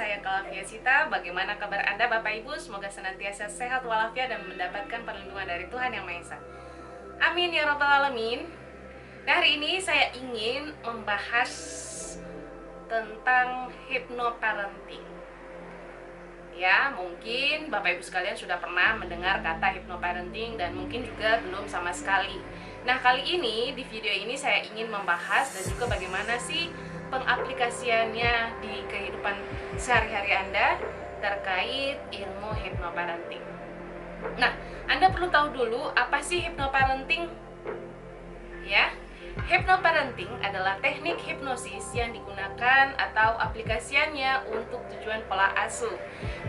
saya Kalavia Sita. Bagaimana kabar Anda Bapak Ibu? Semoga senantiasa sehat walafiat dan mendapatkan perlindungan dari Tuhan Yang Maha Esa. Amin ya Rabbal Alamin. Nah, hari ini saya ingin membahas tentang hypnoparenting. Ya, mungkin Bapak Ibu sekalian sudah pernah mendengar kata hypnoparenting dan mungkin juga belum sama sekali. Nah, kali ini di video ini saya ingin membahas dan juga bagaimana sih pengaplikasiannya di kehidupan sehari-hari Anda terkait ilmu hypnoparenting. Nah, Anda perlu tahu dulu apa sih hypnoparenting? Ya, hypnoparenting adalah teknik hipnosis yang digunakan atau aplikasiannya untuk tujuan pola asuh,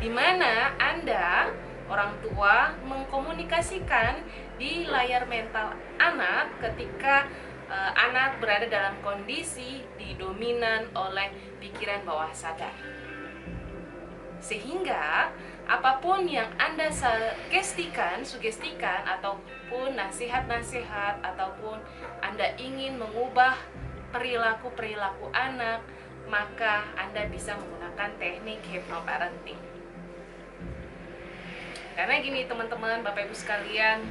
di mana Anda, orang tua, mengkomunikasikan di layar mental anak ketika anak berada dalam kondisi didominan oleh pikiran bawah sadar. Sehingga apapun yang Anda sugestikan ataupun nasihat-nasihat ataupun Anda ingin mengubah perilaku-perilaku anak, maka Anda bisa menggunakan teknik hypnoparenting. Karena gini teman-teman, Bapak Ibu sekalian,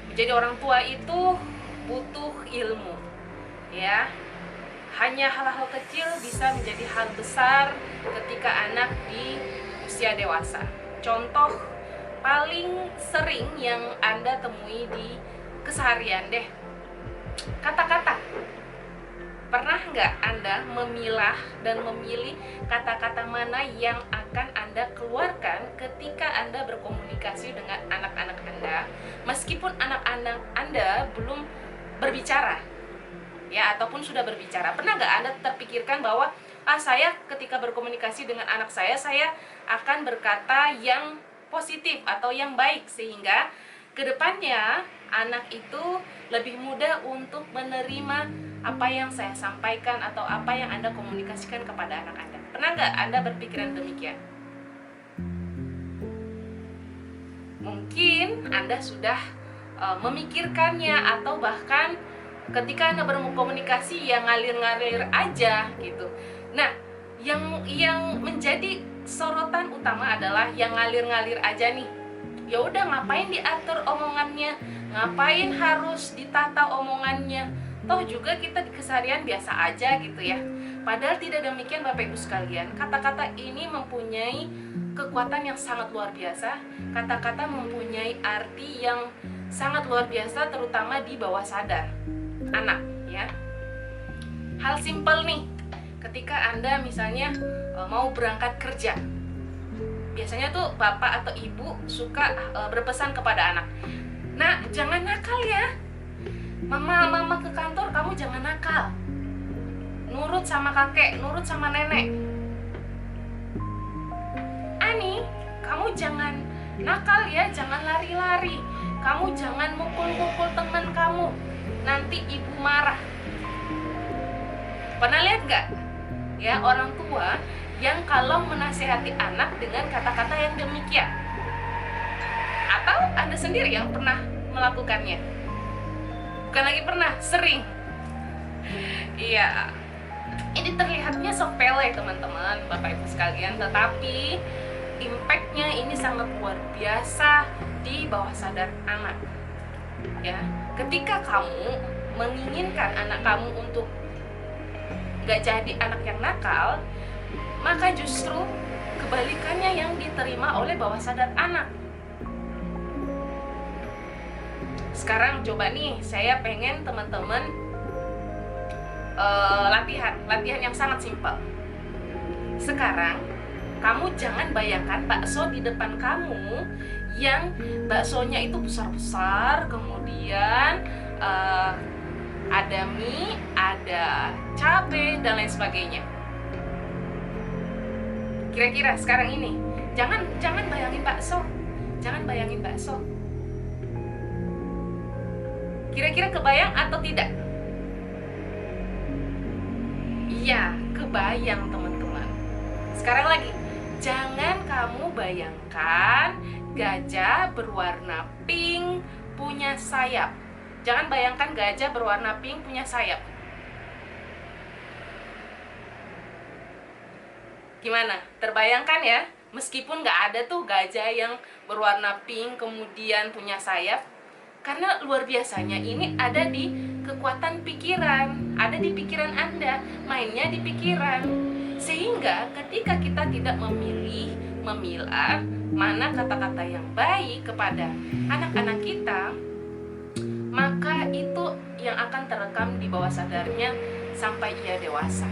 menjadi orang tua itu butuh ilmu, ya. Hanya hal-hal kecil bisa menjadi hal besar ketika anak di usia dewasa. Contoh paling sering yang Anda temui di keseharian deh, kata-kata. Pernah nggak Anda memilah dan memilih kata-kata mana yang akan Anda keluarkan ketika Anda berkomunikasi dengan anak-anak Anda, meskipun anak-anak Anda belum berbicara, ya, ataupun sudah berbicara? Pernah nggak Anda terpikirkan bahwa saya ketika berkomunikasi dengan anak saya akan berkata yang positif atau yang baik, sehingga kedepannya anak itu lebih mudah untuk menerima apa yang saya sampaikan atau apa yang Anda komunikasikan kepada anak Anda. Pernah nggak Anda berpikiran demikian? Mungkin Anda sudah memikirkannya, atau bahkan ketika Anda berkomunikasi yang ngalir-ngalir aja gitu. Nah, yang menjadi sorotan utama adalah yang ngalir-ngalir aja nih. Ya udah, ngapain diatur omongannya? Ngapain harus ditata omongannya? Toh juga kita di keseharian biasa aja gitu ya. Padahal tidak demikian Bapak Ibu sekalian. Kata-kata ini mempunyai kekuatan yang sangat luar biasa. Kata-kata mempunyai arti yang sangat luar biasa, terutama di bawah sadar anak, ya. Hal simpel nih, ketika Anda misalnya mau berangkat kerja, biasanya tuh bapak atau ibu suka berpesan kepada anak, "Nak, jangan nakal ya. Mama ke kantor, kamu jangan nakal. Nurut sama kakek, nurut sama nenek. Ani, kamu jangan nakal ya, jangan lari-lari. Kamu jangan mukul-mukul teman kamu. Nanti ibu marah." Pernah lihat gak? Ya, orang tua yang kalau menasihati anak dengan kata-kata yang demikian. Atau Anda sendiri yang pernah melakukannya? Bukan lagi pernah, sering. Iya, ini terlihatnya sepele teman-teman, Bapak Ibu sekalian, tetapi impact-nya ini sangat luar biasa di bawah sadar anak. Ya, ketika kamu menginginkan anak kamu untuk gak jadi anak yang nakal, maka justru kebalikannya yang diterima oleh bawah sadar anak. Sekarang coba nih, saya pengen teman-teman latihan yang sangat simpel. Sekarang kamu jangan bayangkan bakso di depan kamu yang baksonya itu besar-besar, kemudian ada mie, ada cabai, dan lain sebagainya. Kira-kira sekarang ini, jangan bayangin bakso. Jangan bayangin bakso. Kira-kira kebayang atau tidak? Iya, kebayang teman-teman. Sekarang lagi, jangan kamu bayangkan gajah berwarna pink punya sayap. Jangan bayangkan gajah berwarna pink punya sayap. Gimana? Terbayangkan ya? Meskipun nggak ada tuh gajah yang berwarna pink kemudian punya sayap, karena luar biasanya ini ada di kekuatan pikiran, ada di pikiran Anda, mainnya di pikiran. Sehingga ketika kita tidak memilih, memilah mana kata-kata yang baik kepada anak-anak kita, maka itu yang akan terekam di bawah sadarnya sampai ia dewasa.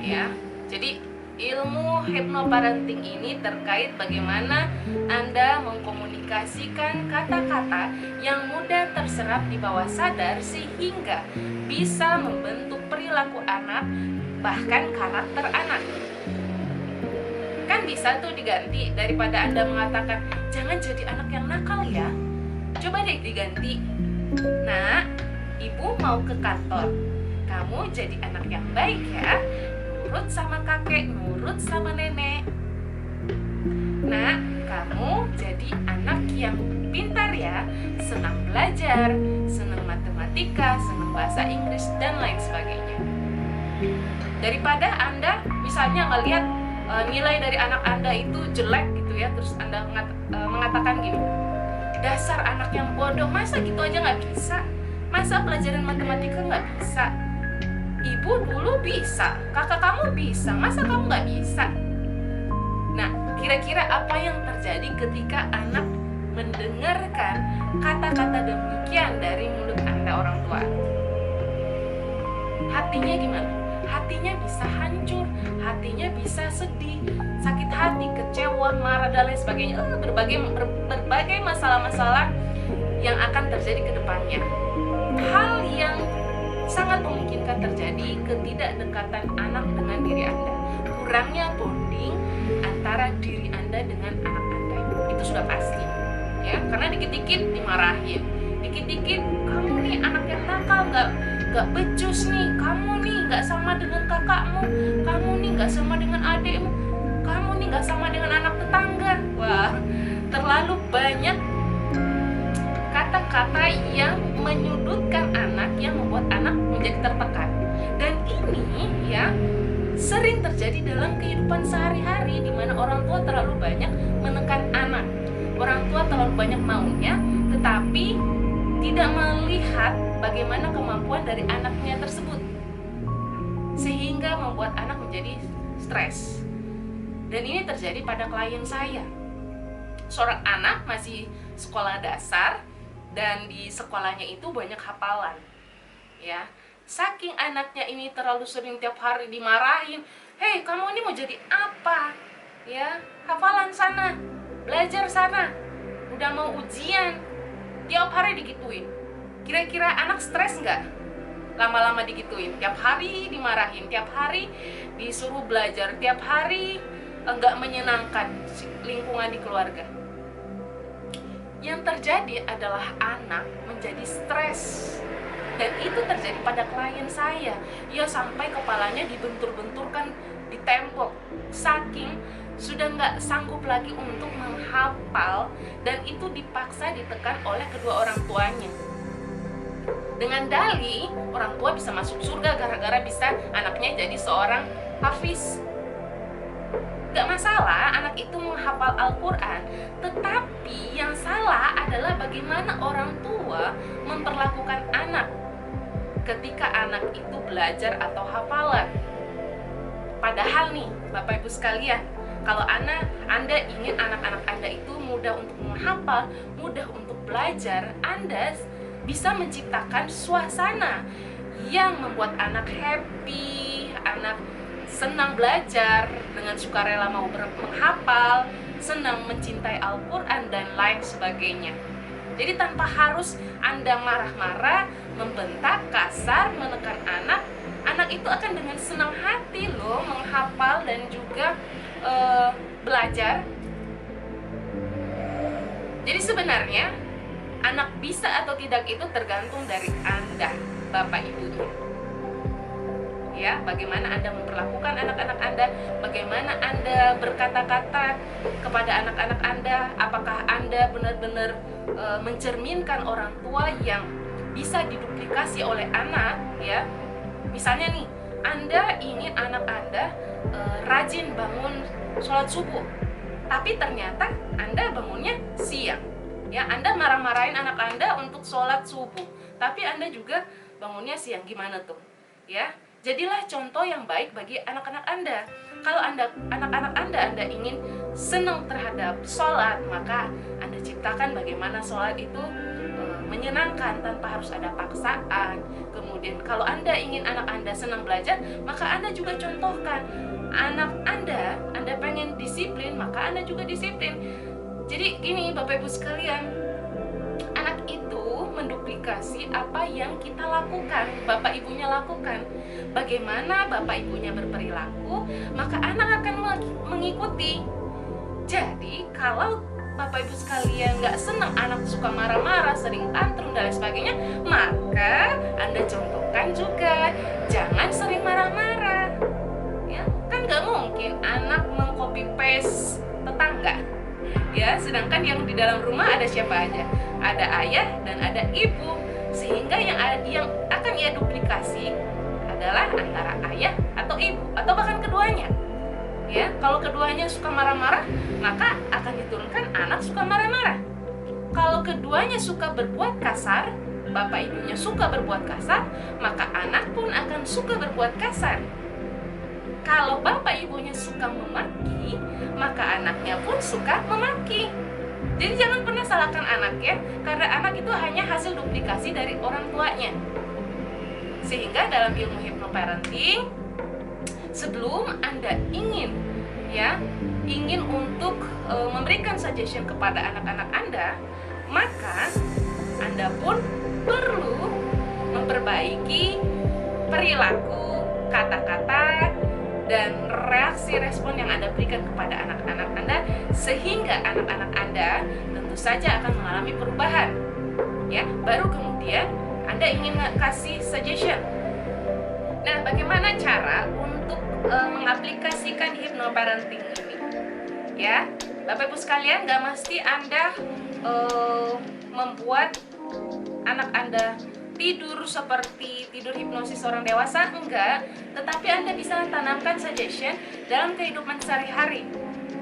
Ya, jadi ilmu hypnoparenting ini terkait bagaimana Anda mengkomunikasikan kata-kata yang mudah terserap di bawah sadar sehingga bisa membentuk perilaku anak, bahkan karakter anak. Kan bisa tuh diganti, daripada Anda mengatakan jangan jadi anak yang nakal ya, coba deh diganti, nak, ibu mau ke kantor, kamu jadi anak yang baik ya, nurut sama kakek, nurut sama nenek. Nak, kamu jadi anak yang pintar ya, senang belajar, senang matematika, senang bahasa Inggris, dan lain sebagainya. Daripada Anda misalnya ngelihat nilai dari anak Anda itu jelek gitu ya, terus Anda mengatakan gini, dasar anak yang bodoh, masa gitu aja nggak bisa? Masa pelajaran matematika nggak bisa? Ibu dulu bisa, kakak kamu bisa, masa kamu nggak bisa? Nah, kira-kira apa yang terjadi ketika anak mendengarkan kata-kata demikian dari mulut Anda orang tua? Hatinya gimana? Hatinya bisa hancur, hatinya bisa sedih, sakit hati, kecewa, marah, dan lain sebagainya. Berbagai masalah-masalah yang akan terjadi ke depannya. Hal yang sangat memungkinkan terjadi ketidakdekatan anak dengan diri Anda, kurangnya bonding antara diri Anda dengan anak Anda, itu sudah pasti ya, karena dikit-dikit dimarahin, dikit-dikit kamu nih anak yang nakal, nggak becus nih, kamu nih nggak sama dengan kakakmu, kamu nih nggak sama dengan adikmu, kamu nih nggak sama dengan anak tetangga. Wah, terlalu banyak kata-kata yang menyudutkan anak, yang membuat anak menjadi tertekan. Dan ini ya sering terjadi dalam kehidupan sehari-hari, di mana orang tua terlalu banyak menekan anak, orang tua terlalu banyak maunya, tetapi tidak melihat bagaimana kemampuan dari anaknya tersebut, sehingga membuat anak menjadi stres. Dan ini terjadi pada klien saya. Seorang anak masih sekolah dasar, dan di sekolahnya itu banyak hafalan ya. Saking anaknya ini terlalu sering tiap hari dimarahin, hei kamu ini mau jadi apa ya, hafalan sana, belajar sana, udah mau ujian, tiap hari digituin. Kira-kira anak stres nggak lama-lama digituin? Tiap hari dimarahin, tiap hari disuruh belajar, tiap hari nggak menyenangkan lingkungan di keluarga. Yang terjadi adalah anak menjadi stres. Dan itu terjadi pada klien saya. Ya sampai kepalanya dibentur-benturkan di tembok, saking sudah nggak sanggup lagi untuk menghafal, dan itu dipaksa ditekan oleh kedua orang tuanya. Dengan dalih orang tua bisa masuk surga gara-gara bisa anaknya jadi seorang hafiz. Gak masalah anak itu menghafal Al-Quran, tetapi yang salah adalah bagaimana orang tua memperlakukan anak ketika anak itu belajar atau hafalan. Padahal nih Bapak Ibu sekalian, kalau Anda ingin anak-anak Anda itu mudah untuk menghafal, mudah untuk belajar, Anda bisa menciptakan suasana yang membuat anak happy, anak senang belajar, dengan sukarela mau menghafal, senang mencintai Al-Quran, dan lain sebagainya. Jadi tanpa harus Anda marah-marah, membentak, kasar, menekan anak, anak itu akan dengan senang hati loh menghafal dan juga belajar. Jadi sebenarnya anak bisa atau tidak itu tergantung dari Anda, Bapak Ibunya. Ya, bagaimana Anda memperlakukan anak-anak Anda, bagaimana Anda berkata-kata kepada anak-anak Anda, apakah Anda benar-benar mencerminkan orang tua yang bisa diduplikasi oleh anak, ya, Misalnya nih, Anda ingin anak Anda rajin bangun sholat subuh, tapi ternyata Anda bangunnya siang. Ya, Anda marah-marahin anak Anda untuk sholat subuh, tapi Anda juga bangunnya siang. Gimana tuh? Ya, jadilah contoh yang baik bagi anak-anak Anda. Kalau anak-anak Anda ingin senang terhadap sholat, maka Anda ciptakan bagaimana sholat itu menyenangkan tanpa harus ada paksaan. Kemudian kalau Anda ingin anak Anda senang belajar, maka Anda juga contohkan anak Anda pengen disiplin, maka Anda juga disiplin. Jadi gini Bapak Ibu sekalian, anak itu menduplikasi apa yang kita lakukan, Bapak Ibunya lakukan. Bagaimana Bapak Ibunya berperilaku, maka anak akan mengikuti. Jadi kalau Bapak Ibu sekalian nggak senang anak suka marah-marah, sering tantrum dan lain sebagainya, maka Anda contohkan juga, jangan sering marah-marah. Ya, kan nggak mungkin anak mengcopy paste tetangga. Ya, sedangkan yang di dalam rumah ada siapa aja? Ada ayah dan ada ibu. Sehingga yang akan ia duplikasi adalah antara ayah atau ibu atau bahkan keduanya. Ya, kalau keduanya suka marah-marah, maka akan diturunkan anak suka marah-marah. Kalau keduanya suka berbuat kasar, bapak ibunya suka berbuat kasar, maka anak pun akan suka berbuat kasar. Kalau bapak ibunya suka memaki, maka anaknya pun suka memaki. Jadi jangan pernah salahkan anak ya, karena anak itu hanya hasil duplikasi dari orang tuanya. Sehingga dalam ilmu hypnoparenting, sebelum Anda ingin untuk memberikan suggestion kepada anak-anak Anda, maka Anda pun perlu memperbaiki perilaku, kata-kata, dan reaksi respon yang Anda berikan kepada anak-anak Anda, sehingga anak-anak Anda tentu saja akan mengalami perubahan. Ya, baru kemudian Anda ingin kasih suggestion. Nah, bagaimana cara untuk mengaplikasikan hypnoparenting ini? Ya, Bapak Ibu sekalian, nggak mesti Anda membuat anak Anda tidur seperti tidur hipnosis orang dewasa, enggak, tetapi Anda bisa tanamkan suggestion dalam kehidupan sehari-hari.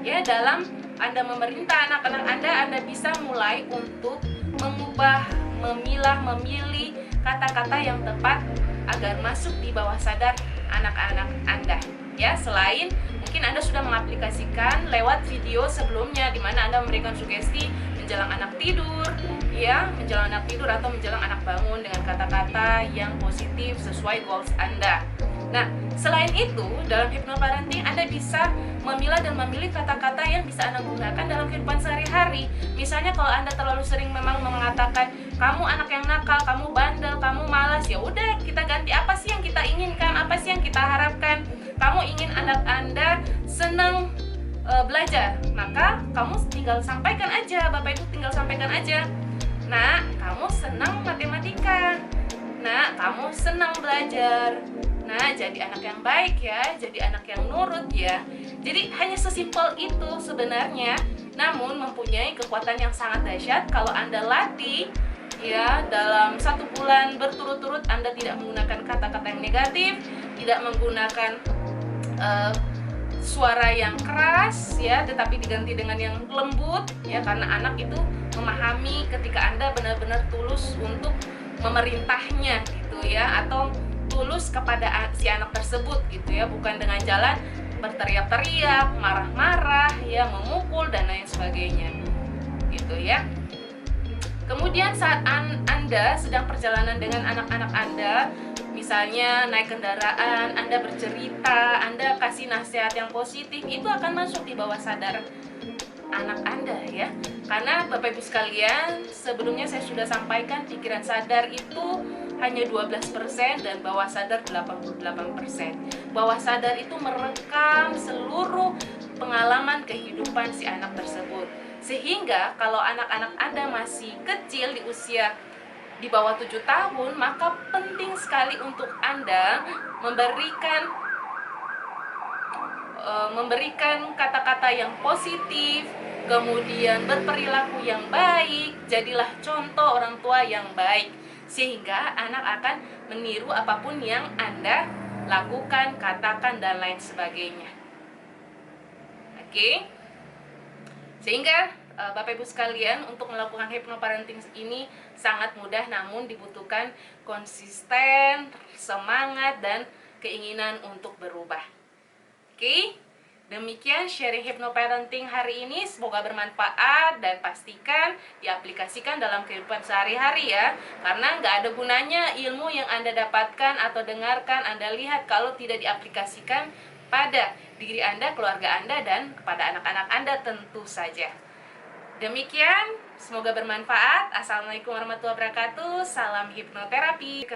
Ya, dalam Anda memerintah anak-anak Anda bisa mulai untuk mengubah, memilih kata-kata yang tepat agar masuk di bawah sadar anak-anak Anda. Ya, selain mungkin Anda sudah mengaplikasikan lewat video sebelumnya di mana Anda memberikan sugesti menjelang anak tidur, ya, menjelang anak tidur atau menjelang anak bangun dengan kata-kata yang positif sesuai goals Anda. Nah, selain itu, dalam hypnoparenting Anda bisa memilah dan memilih kata-kata yang bisa Anda gunakan dalam kehidupan sehari-hari. Misalnya kalau Anda terlalu sering memang mengatakan kamu anak yang nakal, kamu bandel, kamu malas, ya udah kita ganti, apa sih yang kita inginkan, apa sih yang kita harapkan. Kamu ingin anak Anda senang belajar, maka kamu tinggal sampaikan aja, Bapak Ibu tinggal sampaikan aja. Nah, kamu senang matematika. Nah, kamu senang belajar. Nah, jadi anak yang baik ya, jadi anak yang nurut ya. Jadi hanya sesimpel itu sebenarnya, namun mempunyai kekuatan yang sangat dahsyat kalau Anda latih ya, dalam 1 bulan berturut-turut Anda tidak menggunakan kata-kata yang negatif, tidak menggunakan suara yang keras ya, tetapi diganti dengan yang lembut ya, karena anak itu memahami ketika Anda benar-benar tulus untuk memerintahnya gitu ya, atau tulus kepada si anak tersebut gitu ya, bukan dengan jalan berteriak-teriak, marah-marah ya, memukul dan lain sebagainya gitu ya. Kemudian saat Anda sedang perjalanan dengan anak-anak Anda, misalnya naik kendaraan, Anda bercerita, Anda kasih nasihat yang positif, itu akan masuk di bawah sadar anak Anda ya. Karena Bapak Ibu sekalian, sebelumnya saya sudah sampaikan pikiran sadar itu hanya 12% dan bawah sadar 88%. Bawah sadar itu merekam seluruh pengalaman kehidupan si anak tersebut. Sehingga kalau anak-anak Anda masih kecil di usia di bawah 7 tahun, maka penting sekali untuk Anda memberikan kata-kata yang positif, kemudian berperilaku yang baik. Jadilah contoh orang tua yang baik. sehingga anak akan meniru apapun yang Anda lakukan, katakan, dan lain sebagainya. Oke? Sehingga Bapak Ibu sekalian, untuk melakukan hypnoparenting ini sangat mudah, namun dibutuhkan konsisten, semangat, dan keinginan untuk berubah. Oke? Demikian sharing hypnoparenting hari ini, semoga bermanfaat dan pastikan diaplikasikan dalam kehidupan sehari-hari ya. Karena nggak ada gunanya ilmu yang Anda dapatkan atau dengarkan, Anda lihat kalau tidak diaplikasikan pada diri Anda, keluarga Anda, dan kepada anak-anak Anda tentu saja. Demikian, semoga bermanfaat. Assalamualaikum warahmatullahi wabarakatuh. Salam hipnoterapi.